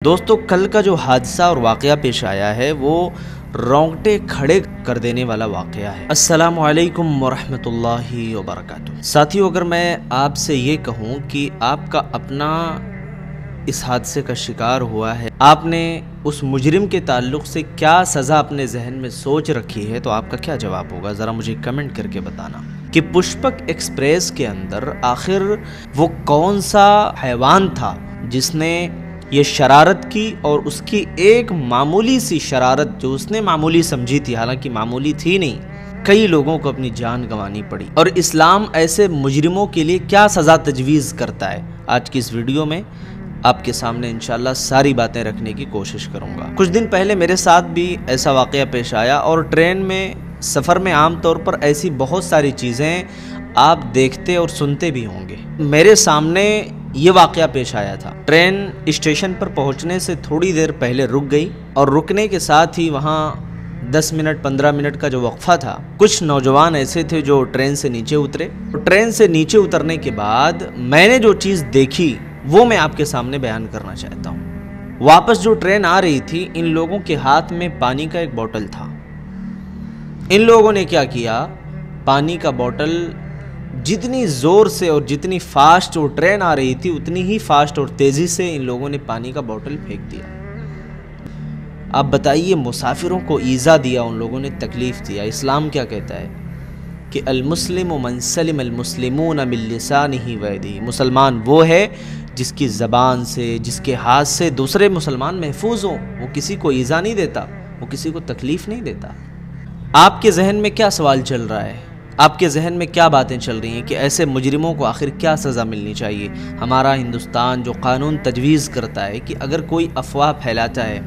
دوستو کل کا جو حادثہ اور واقعہ پیش آیا ہے وہ رونگٹے کھڑے کر دینے والا واقعہ ہے۔ السلام علیکم ورحمۃ اللہ وبرکاتہ۔ ساتھیو، اگر میں آپ سے یہ کہوں کہ آپ کا اپنا اس حادثے کا شکار ہوا ہے، آپ نے اس مجرم کے تعلق سے کیا سزا اپنے ذہن میں سوچ رکھی ہے، تو آپ کا کیا جواب ہوگا؟ ذرا مجھے کمنٹ کر کے بتانا کہ پشپک ایکسپریس کے اندر آخر وہ کون سا حیوان تھا جس نے یہ شرارت کی، اور اس کی ایک معمولی سی شرارت جو اس نے معمولی سمجھی تھی، حالانکہ معمولی تھی نہیں، کئی لوگوں کو اپنی جان گنوانی پڑی۔ اور اسلام ایسے مجرموں کے لیے کیا سزا تجویز کرتا ہے، آج کی اس ویڈیو میں آپ کے سامنے انشاءاللہ ساری باتیں رکھنے کی کوشش کروں گا۔ کچھ دن پہلے میرے ساتھ بھی ایسا واقعہ پیش آیا، اور ٹرین میں سفر میں عام طور پر ایسی بہت ساری چیزیں آپ دیکھتے اور سنتے بھی ہوں گے۔ میرے سامنے یہ واقعہ پیش آیا تھا۔ ٹرین اسٹیشن پر پہنچنے سے تھوڑی دیر پہلے رک گئی، اور رکنے کے ساتھ ہی وہاں 10 منٹ 15 منٹ کا جو وقفہ تھا، کچھ نوجوان ایسے تھے جو ٹرین سے نیچے اترے۔ ٹرین سے نیچے اترنے کے بعد میں نے جو چیز دیکھی وہ میں آپ کے سامنے بیان کرنا چاہتا ہوں۔ واپس جو ٹرین آ رہی تھی، ان لوگوں کے ہاتھ میں پانی کا ایک بوتل تھا۔ ان لوگوں نے کیا کیا، پانی کا بوتل جتنی زور سے اور جتنی فاسٹ وہ ٹرین آ رہی تھی، اتنی ہی فاسٹ اور تیزی سے ان لوگوں نے پانی کا بوتل پھینک دیا۔ آپ بتائیے، مسافروں کو ایذا دیا، ان لوگوں نے تکلیف دیا۔ اسلام کیا کہتا ہے کہ المسلم من سلم المسلمون من لسانہ ویدہ، مسلمان وہ ہے جس کی زبان سے، جس کے ہاتھ سے دوسرے مسلمان محفوظ ہوں، وہ کسی کو ایذا نہیں دیتا، وہ کسی کو تکلیف نہیں دیتا۔ آپ کے ذہن میں کیا سوال چل رہا ہے، آپ کے ذہن میں کیا باتیں چل رہی ہیں کہ ایسے مجرموں کو آخر کیا سزا ملنی چاہیے؟ ہمارا ہندوستان جو قانون تجویز کرتا ہے کہ اگر کوئی افواہ پھیلاتا ہے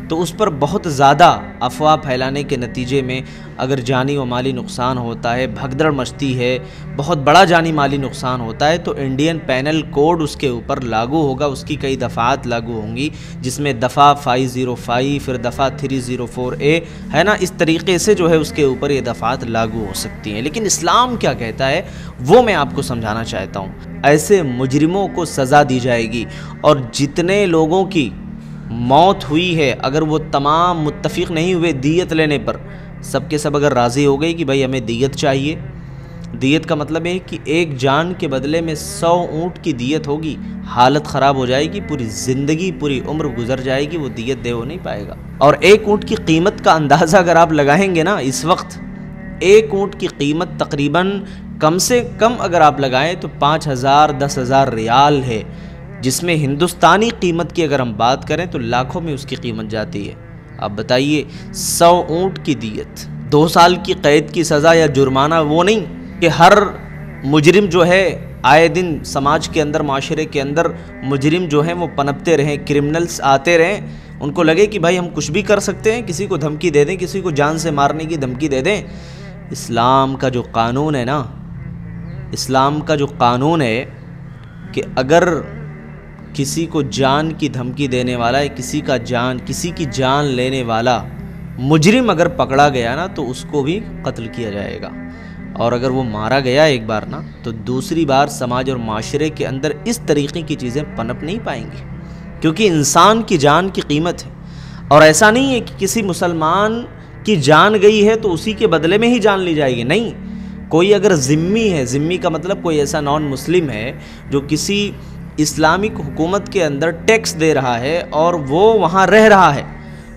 تو اس پر بہت زیادہ افواہ پھیلانے کے نتیجے میں اگر جانی و مالی نقصان ہوتا ہے، بھگدڑ مچتی ہے، بہت بڑا جانی مالی نقصان ہوتا ہے، تو انڈین پینل کوڈ اس کے اوپر لاگو ہوگا، اس کی کئی دفعات لاگو ہوں گی، جس میں دفعہ 505 پھر دفعہ 304A ہے نا، اس طریقے سے جو ہے اس کے اوپر یہ دفعات لاگو ہو سکتی ہیں۔ لیکن اسلام کیا کہتا ہے وہ میں آپ کو سمجھانا چاہتا ہوں۔ ایسے مجرموں کو سزا دی جائے گی، اور جتنے لوگوں کی موت ہوئی ہے، اگر وہ تمام متفق نہیں ہوئے دیت لینے پر، سب کے سب اگر راضی ہو گئے کہ بھائی ہمیں دیت چاہیے، دیت کا مطلب ہے کہ ایک جان کے بدلے میں 100 اونٹ کی دیت ہوگی، حالت خراب ہو جائے گی، پوری زندگی پوری عمر گزر جائے گی، وہ دیت دے ہو نہیں پائے گا۔ اور ایک اونٹ کی قیمت کا اندازہ اگر آپ لگائیں گے نا، اس وقت ایک اونٹ کی قیمت تقریباً کم سے کم اگر آپ لگائیں تو 5,000 10,000 ریال ہے، جس میں ہندوستانی قیمت کی اگر ہم بات کریں تو لاکھوں میں اس کی قیمت جاتی ہے۔ آپ بتائیے، 100 اونٹ کی دیت، 2 سال کی قید کی سزا یا جرمانہ، وہ نہیں کہ ہر مجرم جو ہے آئے دن سماج کے اندر، معاشرے کے اندر مجرم جو ہیں وہ پنپتے رہیں، کرمنلز آتے رہیں، ان کو لگے کہ بھائی ہم کچھ بھی کر سکتے ہیں، کسی کو دھمکی دے دیں، کسی کو جان سے مارنے کی دھمکی دے دیں۔ اسلام کا جو قانون ہے نا، اسلام کا جو قانون ہے کہ اگر کسی کو جان کی دھمکی دینے والا ہے، کسی کی جان لینے والا مجرم اگر پکڑا گیا نا، تو اس کو بھی قتل کیا جائے گا، اور اگر وہ مارا گیا ایک بار نا، تو دوسری بار سماج اور معاشرے کے اندر اس طریقے کی چیزیں پنپ نہیں پائیں گی، کیونکہ انسان کی جان کی قیمت ہے۔ اور ایسا نہیں ہے کہ کسی مسلمان کی جان گئی ہے تو اسی کے بدلے میں ہی جان لی جائے گی، نہیں۔ کوئی اگر ذمی ہے، ذمی کا مطلب کوئی ایسا نان مسلم ہے جو کسی اسلامک حکومت کے اندر ٹیکس دے رہا ہے اور وہ وہاں رہ رہا ہے،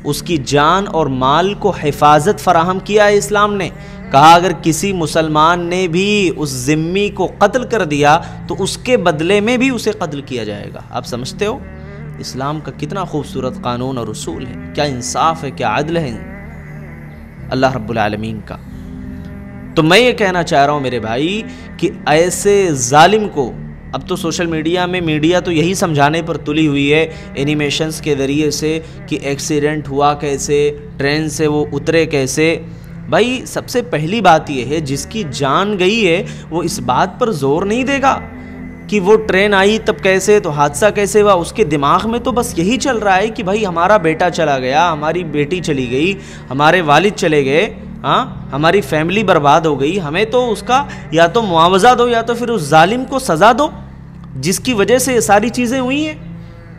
اس کی جان اور مال کو حفاظت فراہم کیا ہے اسلام نے۔ کہا اگر کسی مسلمان نے بھی اس ذمی کو قتل کر دیا تو اس کے بدلے میں بھی اسے قتل کیا جائے گا۔ آپ سمجھتے ہو اسلام کا کتنا خوبصورت قانون اور اصول ہے، کیا انصاف ہے، کیا عدل ہے اللہ رب العالمین کا۔ تو میں یہ کہنا چاہ رہا ہوں میرے بھائی کہ ایسے ظالم کو، اب تو سوشل میڈیا تو یہی سمجھانے پر تلی ہوئی ہے اینیمیشنز کے ذریعے سے کہ ایکسیڈنٹ ہوا کیسے، ٹرین سے وہ اترے کیسے۔ بھائی سب سے پہلی بات یہ ہے، جس کی جان گئی ہے وہ اس بات پر زور نہیں دے گا کہ وہ ٹرین آئی تب کیسے، تو حادثہ کیسے ہوا۔ اس کے دماغ میں تو بس یہی چل رہا ہے کہ بھائی ہمارا بیٹا چلا گیا، ہماری بیٹی چلی گئی، ہمارے والد چلے گئے، ہماری فیملی برباد ہو گئی، ہمیں تو اس کا یا تو معاوضہ دو یا تو پھر اس ظالم کو سزا دو جس کی وجہ سے یہ ساری چیزیں ہوئی ہیں۔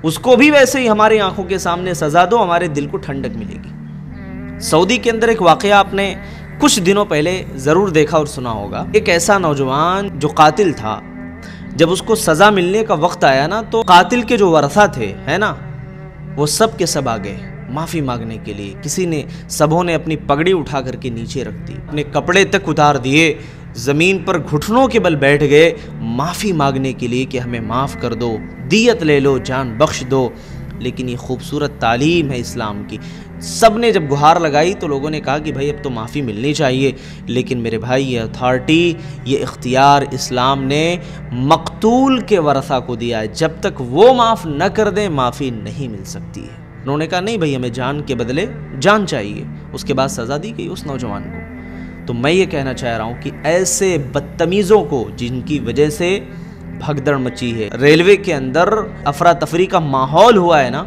اس کو بھی ویسے ہی ہماری آنکھوں کے سامنے سزا دو، ہمارے دل کو ٹھنڈک ملے گی۔ سعودی کے اندر ایک واقعہ آپ نے کچھ دنوں پہلے ضرور دیکھا اور سنا ہوگا۔ ایک ایسا نوجوان جو قاتل تھا، جب اس کو سزا ملنے کا وقت آیا نا، تو قاتل کے جو ورثہ تھے ہے نا، وہ سب کے سب آ گئے معافی مانگنے کے لیے۔ سبوں نے اپنی پگڑی اٹھا کر کے نیچے رکھ دی، اپنے کپڑے تک اتار دیے، زمین پر گھٹنوں کے بل بیٹھ گئے معافی مانگنے کے لیے کہ ہمیں معاف کر دو، دیت لے لو، جان بخش دو۔ لیکن یہ خوبصورت تعلیم ہے اسلام کی۔ سب نے جب گہار لگائی تو لوگوں نے کہا کہ بھائی اب تو معافی ملنی چاہیے، لیکن میرے بھائی یہ اتھارٹی، یہ اختیار اسلام نے مقتول کے ورثہ کو دیا ہے۔ جب تک وہ معاف نہ کر دیں معافی نہیں مل سکتی ہے۔ انہوں نے کہا نہیں بھائی ہمیں جان کے بدلے جان چاہیے، اس کے بعد سزا دی گئی اس نوجوان کو۔ تو میں یہ کہنا چاہ رہا ہوں کہ ایسے بدتمیزوں کو، جن کی وجہ سے بھگدڑ مچی ہے، ریلوے کے اندر افراتفری کا ماحول ہوا ہے نا،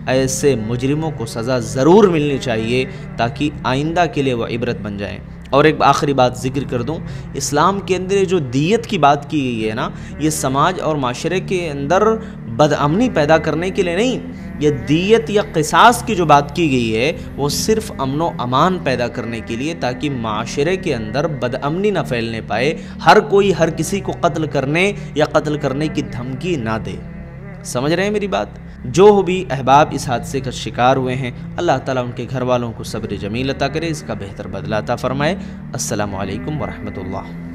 ایسے مجرموں کو سزا ضرور ملنی چاہیے تاکہ آئندہ کے لیے وہ عبرت بن جائیں۔ اور ایک آخری بات ذکر کر دوں، اسلام کے اندر جو دیت کی بات کی گئی ہے نا، یہ سماج اور معاشرے کے اندر بدامنی پیدا کرنے کے لیے نہیں، یہ دیت یا قصاص کی جو بات کی گئی ہے وہ صرف امن و امان پیدا کرنے کے لیے، تاکہ معاشرے کے اندر بدامنی نہ پھیلنے پائے، ہر کوئی ہر کسی کو قتل کرنے یا قتل کرنے کی دھمکی نہ دے۔ سمجھ رہے ہیں میری بات؟ جو بھی احباب اس حادثے کا شکار ہوئے ہیں، اللہ تعالیٰ ان کے گھر والوں کو صبر جمیل عطا کرے، اس کا بہتر بدلہ عطا فرمائے۔ السلام علیکم ورحمۃ اللہ۔